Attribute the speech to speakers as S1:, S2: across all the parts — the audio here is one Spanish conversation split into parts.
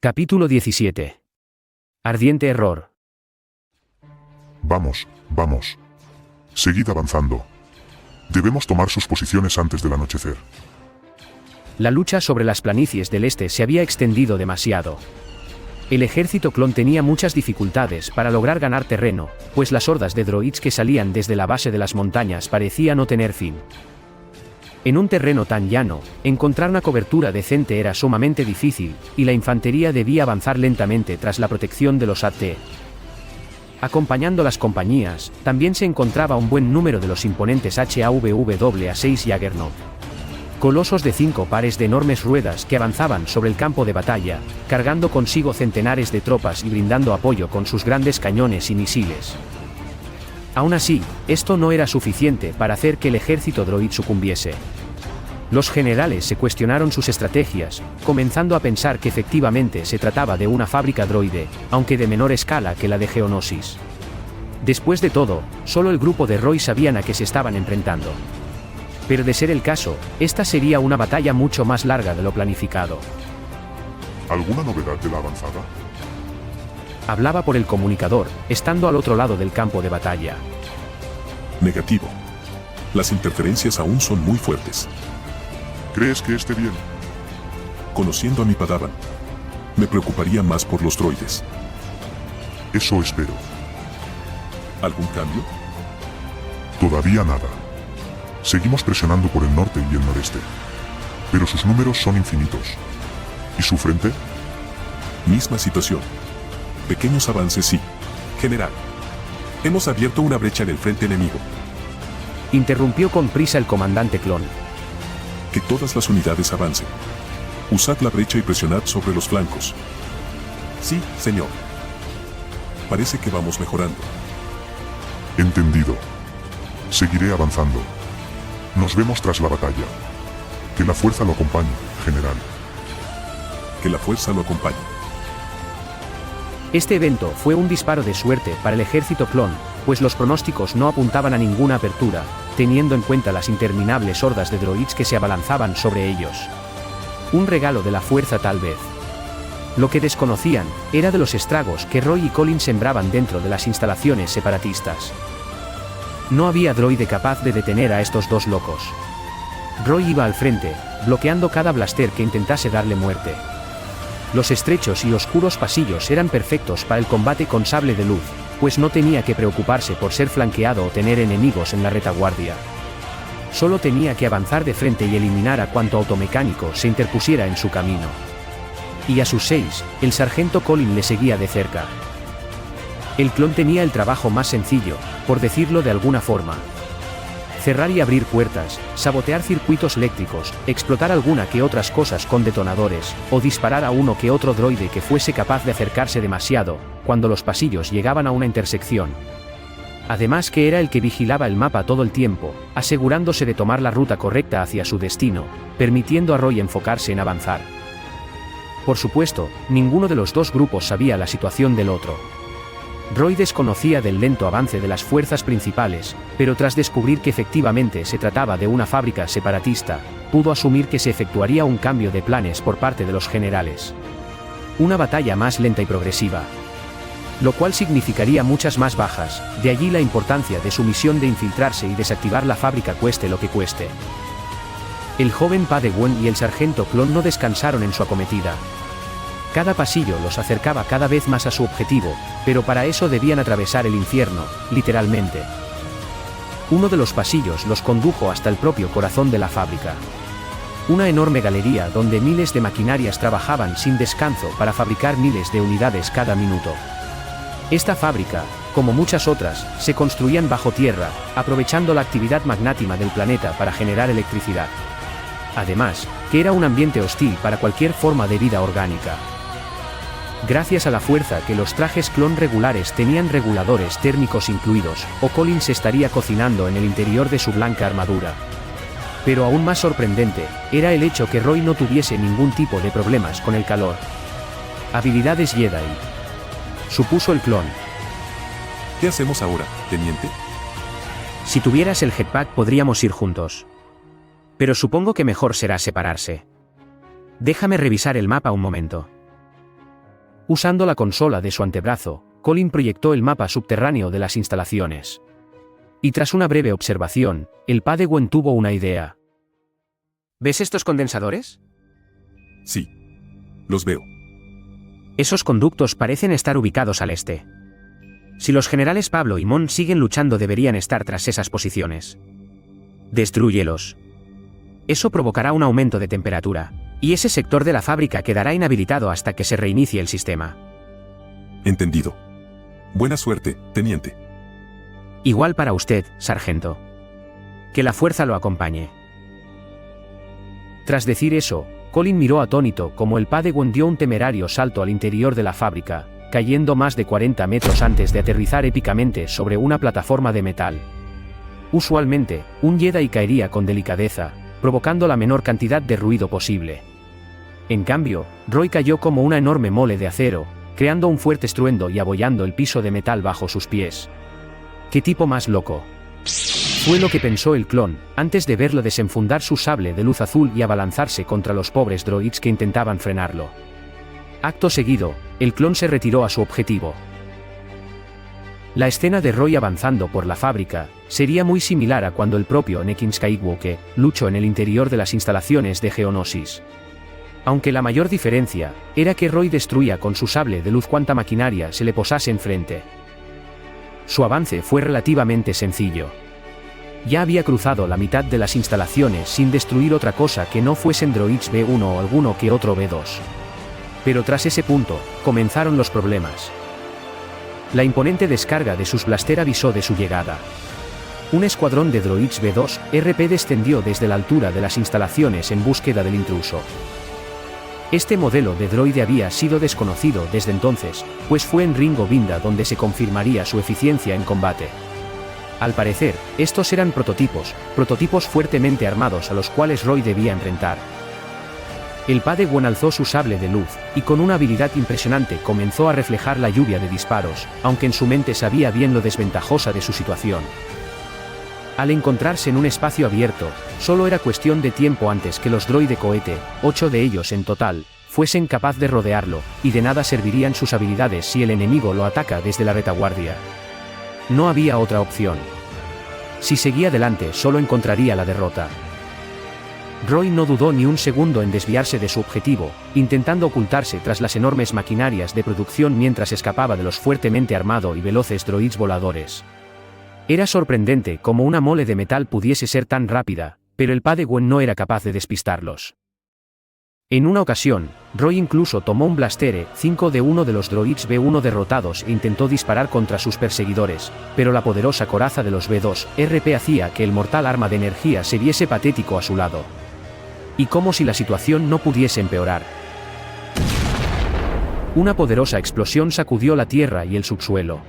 S1: Capítulo 17. Ardiente error.
S2: Vamos, vamos. Seguid avanzando. Debemos tomar sus posiciones antes del anochecer.
S1: La lucha sobre las planicies del este se había extendido demasiado. El ejército clon tenía muchas dificultades para lograr ganar terreno, pues las hordas de droids que salían desde la base de las montañas parecían no tener fin. En un terreno tan llano, encontrar una cobertura decente era sumamente difícil, y la infantería debía avanzar lentamente tras la protección de los AT. Acompañando las compañías, también se encontraba un buen número de los imponentes HAVWA-6 Juggernaut. Colosos de 5 pares de enormes ruedas que avanzaban sobre el campo de batalla, cargando consigo centenares de tropas y brindando apoyo con sus grandes cañones y misiles. Aún así, esto no era suficiente para hacer que el ejército droid sucumbiese. Los generales se cuestionaron sus estrategias, comenzando a pensar que efectivamente se trataba de una fábrica droide, aunque de menor escala que la de Geonosis. Después de todo, solo el grupo de Roy sabían a qué se estaban enfrentando. Pero de ser el caso, esta sería una batalla mucho más larga de lo planificado.
S2: ¿Alguna novedad de la avanzada?
S1: Hablaba por el comunicador, estando al otro lado del campo de batalla.
S3: Negativo. Las interferencias aún son muy fuertes.
S2: ¿Crees que esté bien?
S3: Conociendo a mi Padawan, me preocuparía más por los droides.
S2: Eso espero.
S3: ¿Algún cambio?
S2: Todavía nada. Seguimos presionando por el norte y el noreste. Pero sus números son infinitos. ¿Y su frente?
S3: Misma situación. Pequeños avances sí. General. Hemos abierto una brecha en el frente enemigo.
S1: Interrumpió con prisa el comandante clon.
S3: Que todas las unidades avancen. Usad la brecha y presionad sobre los flancos. Sí, señor. Parece que vamos mejorando.
S2: Entendido. Seguiré avanzando. Nos vemos tras la batalla. Que la fuerza lo acompañe, general.
S3: Que la fuerza lo acompañe.
S1: Este evento fue un disparo de suerte para el ejército clon, pues los pronósticos no apuntaban a ninguna apertura, teniendo en cuenta las interminables hordas de droids que se abalanzaban sobre ellos. Un regalo de la fuerza tal vez. Lo que desconocían era de los estragos que Roy y Colin sembraban dentro de las instalaciones separatistas. No había droide capaz de detener a estos dos locos. Roy iba al frente, bloqueando cada blaster que intentase darle muerte. Los estrechos y oscuros pasillos eran perfectos para el combate con sable de luz, pues no tenía que preocuparse por ser flanqueado o tener enemigos en la retaguardia. Solo tenía que avanzar de frente y eliminar a cuanto automecánico se interpusiera en su camino. Y a sus 6, el sargento Colin le seguía de cerca. El clon tenía el trabajo más sencillo, por decirlo de alguna forma. Cerrar y abrir puertas, sabotear circuitos eléctricos, explotar alguna que otras cosas con detonadores, o disparar a uno que otro droide que fuese capaz de acercarse demasiado, cuando los pasillos llegaban a una intersección. Además que era el que vigilaba el mapa todo el tiempo, asegurándose de tomar la ruta correcta hacia su destino, permitiendo a Roy enfocarse en avanzar. Por supuesto, ninguno de los dos grupos sabía la situación del otro. Roy desconocía del lento avance de las fuerzas principales, pero tras descubrir que efectivamente se trataba de una fábrica separatista, pudo asumir que se efectuaría un cambio de planes por parte de los generales. Una batalla más lenta y progresiva. Lo cual significaría muchas más bajas, de allí la importancia de su misión de infiltrarse y desactivar la fábrica cueste lo que cueste. El joven Padawan y el sargento clon no descansaron en su acometida. Cada pasillo los acercaba cada vez más a su objetivo, pero para eso debían atravesar el infierno, literalmente. Uno de los pasillos los condujo hasta el propio corazón de la fábrica. Una enorme galería donde miles de maquinarias trabajaban sin descanso para fabricar miles de unidades cada minuto. Esta fábrica, como muchas otras, se construían bajo tierra, aprovechando la actividad magmática del planeta para generar electricidad. Además, que era un ambiente hostil para cualquier forma de vida orgánica. Gracias a la fuerza que los trajes clon regulares tenían reguladores térmicos incluidos, o Colin se estaría cocinando en el interior de su blanca armadura. Pero aún más sorprendente, era el hecho que Roy no tuviese ningún tipo de problemas con el calor. Habilidades Jedi. Supuso el clon.
S3: ¿Qué hacemos ahora, teniente?
S1: Si tuvieras el jetpack podríamos ir juntos. Pero supongo que mejor será separarse. Déjame revisar el mapa un momento. Usando la consola de su antebrazo, Colin proyectó el mapa subterráneo de las instalaciones. Y tras una breve observación, el Padawan tuvo una idea.
S4: ¿Ves estos condensadores?
S3: Sí. Los veo.
S1: Esos conductos parecen estar ubicados al este. Si los generales Pablo y Mon siguen luchando, deberían estar tras esas posiciones. Destrúyelos. Eso provocará un aumento de temperatura, y ese sector de la fábrica quedará inhabilitado hasta que se reinicie el sistema.
S3: Entendido. Buena suerte, teniente.
S1: Igual para usted, sargento. Que la fuerza lo acompañe. Tras decir eso, Colin miró atónito como el Padawan dio un temerario salto al interior de la fábrica, cayendo más de 40 metros antes de aterrizar épicamente sobre una plataforma de metal. Usualmente, un Jedi caería con delicadeza, provocando la menor cantidad de ruido posible. En cambio, Roy cayó como una enorme mole de acero, creando un fuerte estruendo y abollando el piso de metal bajo sus pies. ¡Qué tipo más loco! Fue lo que pensó el clon, antes de verlo desenfundar su sable de luz azul y abalanzarse contra los pobres droids que intentaban frenarlo. Acto seguido, el clon se retiró a su objetivo. La escena de Roy avanzando por la fábrica sería muy similar a cuando el propio Anakin Skywalker luchó en el interior de las instalaciones de Geonosis. Aunque la mayor diferencia era que Roy destruía con su sable de luz cuanta maquinaria se le posase enfrente. Su avance fue relativamente sencillo. Ya había cruzado la mitad de las instalaciones sin destruir otra cosa que no fuesen droids B1 o alguno que otro B2. Pero tras ese punto, comenzaron los problemas. La imponente descarga de sus blaster avisó de su llegada. Un escuadrón de droids B2 RP descendió desde la altura de las instalaciones en búsqueda del intruso. Este modelo de droide había sido desconocido desde entonces, pues fue en Ringo Vinda donde se confirmaría su eficiencia en combate. Al parecer, estos eran prototipos fuertemente armados a los cuales Roy debía enfrentar. El Padawan alzó su sable de luz, y con una habilidad impresionante comenzó a reflejar la lluvia de disparos, aunque en su mente sabía bien lo desventajosa de su situación. Al encontrarse en un espacio abierto, solo era cuestión de tiempo antes que los droide cohete, 8 de ellos en total, fuesen capaz de rodearlo, y de nada servirían sus habilidades si el enemigo lo ataca desde la retaguardia. No había otra opción. Si seguía adelante solo encontraría la derrota. Roy no dudó ni un segundo en desviarse de su objetivo, intentando ocultarse tras las enormes maquinarias de producción mientras escapaba de los fuertemente armados y veloces droids voladores. Era sorprendente cómo una mole de metal pudiese ser tan rápida, pero el Padawan no era capaz de despistarlos. En una ocasión, Roy incluso tomó un blaster E5 de uno de los droids B1 derrotados e intentó disparar contra sus perseguidores, pero la poderosa coraza de los B2 RP hacía que el mortal arma de energía se viese patético a su lado. Y como si la situación no pudiese empeorar. Una poderosa explosión sacudió la tierra y el subsuelo.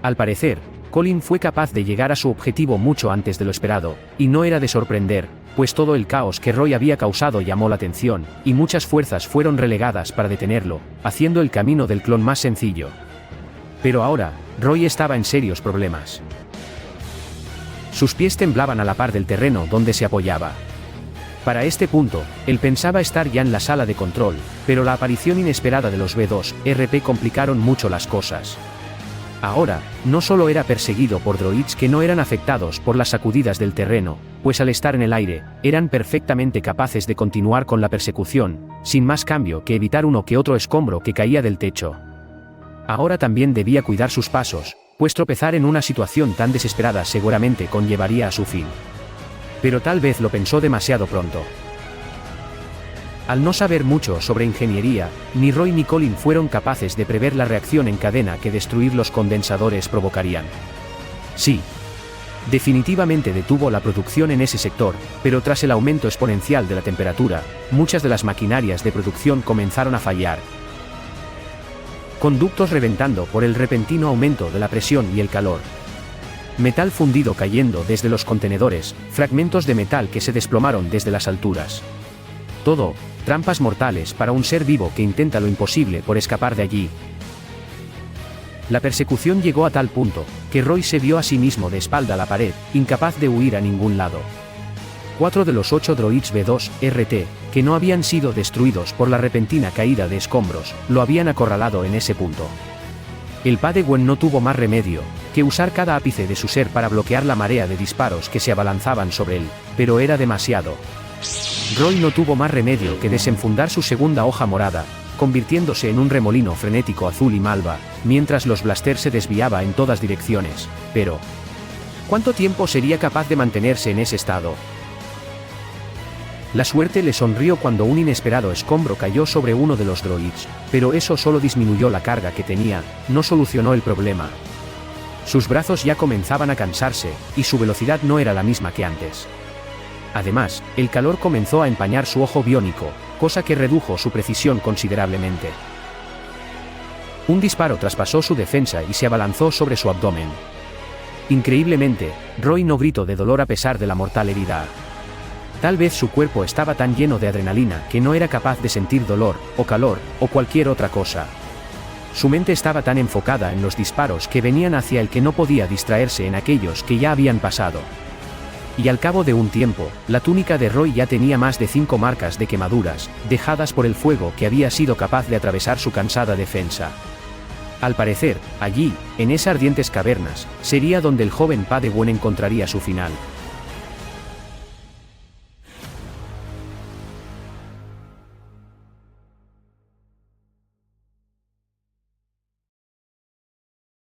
S1: Al parecer, Colin fue capaz de llegar a su objetivo mucho antes de lo esperado, y no era de sorprender, pues todo el caos que Roy había causado llamó la atención, y muchas fuerzas fueron relegadas para detenerlo, haciendo el camino del clon más sencillo. Pero ahora, Roy estaba en serios problemas. Sus pies temblaban a la par del terreno donde se apoyaba. Para este punto, él pensaba estar ya en la sala de control, pero la aparición inesperada de los B2 RP complicaron mucho las cosas. Ahora, no solo era perseguido por droids que no eran afectados por las sacudidas del terreno, pues al estar en el aire, eran perfectamente capaces de continuar con la persecución, sin más cambio que evitar uno que otro escombro que caía del techo. Ahora también debía cuidar sus pasos, pues tropezar en una situación tan desesperada seguramente conllevaría a su fin. Pero tal vez lo pensó demasiado pronto. Al no saber mucho sobre ingeniería, ni Roy ni Colin fueron capaces de prever la reacción en cadena que destruir los condensadores provocarían. Sí. Definitivamente detuvo la producción en ese sector, pero tras el aumento exponencial de la temperatura, muchas de las maquinarias de producción comenzaron a fallar. Conductos reventando por el repentino aumento de la presión y el calor. Metal fundido cayendo desde los contenedores, fragmentos de metal que se desplomaron desde las alturas. Todo, trampas mortales para un ser vivo que intenta lo imposible por escapar de allí. La persecución llegó a tal punto, que Roy se vio a sí mismo de espalda a la pared, incapaz de huir a ningún lado. 4 de los 8 droids B2 RT, que no habían sido destruidos por la repentina caída de escombros, lo habían acorralado en ese punto. El Padawan no tuvo más remedio que usar cada ápice de su ser para bloquear la marea de disparos que se abalanzaban sobre él, pero era demasiado. Roy no tuvo más remedio que desenfundar su segunda hoja morada, convirtiéndose en un remolino frenético azul y malva, mientras los blasters se desviaba en todas direcciones, pero ¿cuánto tiempo sería capaz de mantenerse en ese estado? La suerte le sonrió cuando un inesperado escombro cayó sobre uno de los droids, pero eso solo disminuyó la carga que tenía, no solucionó el problema. Sus brazos ya comenzaban a cansarse, y su velocidad no era la misma que antes. Además, el calor comenzó a empañar su ojo biónico, cosa que redujo su precisión considerablemente. Un disparo traspasó su defensa y se abalanzó sobre su abdomen. Increíblemente, Roy no gritó de dolor a pesar de la mortal herida. Tal vez su cuerpo estaba tan lleno de adrenalina que no era capaz de sentir dolor, o calor, o cualquier otra cosa. Su mente estaba tan enfocada en los disparos que venían hacia él que no podía distraerse en aquellos que ya habían pasado. Y al cabo de un tiempo, la túnica de Roy ya tenía más de 5 marcas de quemaduras, dejadas por el fuego que había sido capaz de atravesar su cansada defensa. Al parecer, allí, en esas ardientes cavernas, sería donde el joven Padawan encontraría su final.